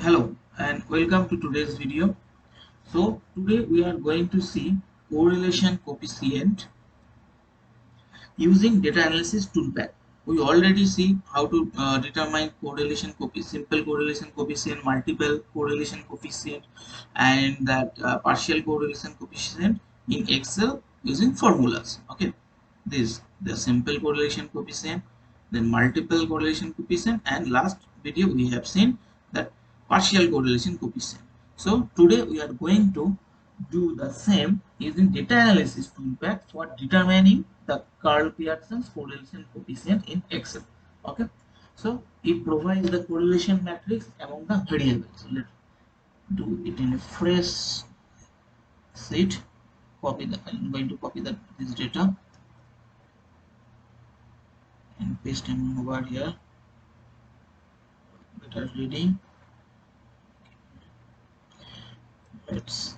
Hello and welcome to today's video. So today we are going to see correlation coefficient using data analysis toolpak. We already see how to determine correlation coefficient, simple correlation coefficient, multiple correlation coefficient, and that partial correlation coefficient in Excel using formulas. Okay, this the simple correlation coefficient, then multiple correlation coefficient, and last video we have seen that partial correlation coefficient. So today we are going to do the same using data analysis toolpak for determining the Karl Pearson's correlation coefficient in Excel. Okay, so it provides the correlation matrix among the variables. So let's do it in a fresh sheet. Copy the. I'm going to copy this data and paste them over here. Better reading. Let's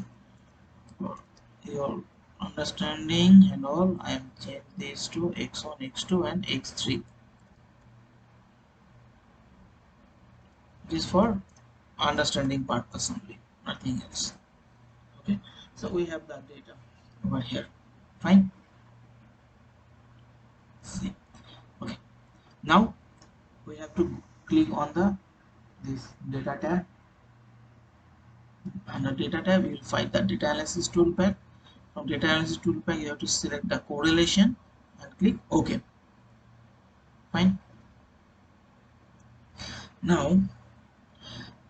for your understanding and all. I am change these to x1, x2, and x3. It is for understanding purpose only, nothing else. Okay, so we have that data over here. Fine. See. Okay. Now we have to click on this data tab. Under data tab, you will find the data analysis toolpak. From data analysis toolpak, you have to select the correlation and click OK. Fine. Now,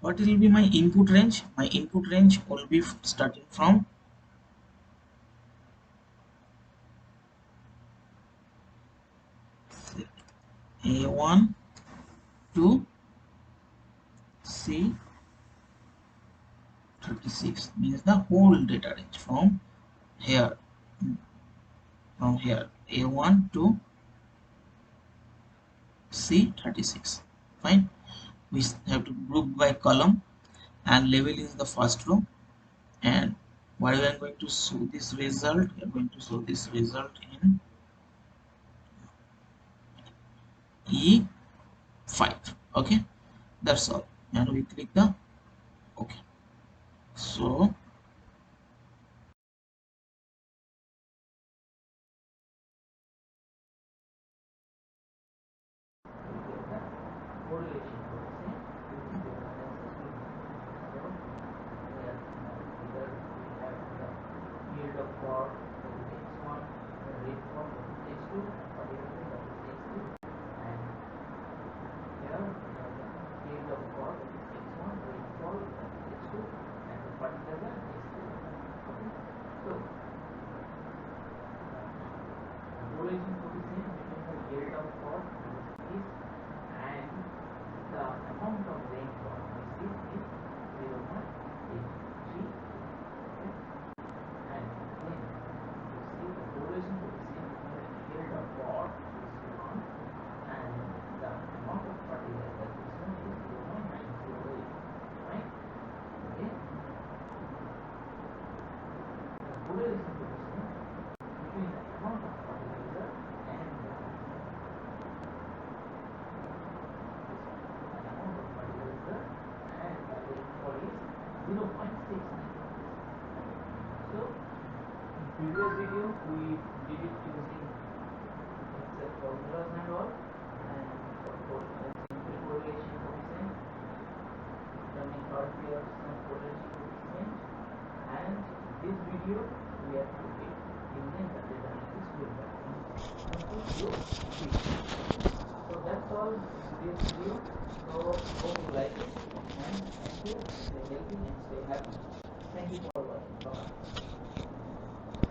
what will be my input range? My input range will be starting from A1 to C36, means the whole data range from here A1 to C36. Fine. We have to group by column and label is the first row, and what we are going to show this result, we are going to show this result in E5. Okay, that's all, and we click the OK. So for x1, the rate for x2, or x2, and here we have the yield of for x1, rate for x2, and the particular x2. Okay, so the correlation coefficient between the yield of for is and the amount of rainfall is 0.83. Correlation coefficient between the yield of pot is 1 and the amount of fertilizer is 0.908. Right? Okay. The correlation coefficient between the amount of fertilizer and the rainfall is 0.69. So previous video we did it using Excel formulas and all, and for simple correlation coefficient, determining Karl Pearson correlation coefficient, and this video we have to do it using the data analysis toolpak. So that's all this video. So hope you like it, and thank you. Stay healthy and stay happy. Thank you.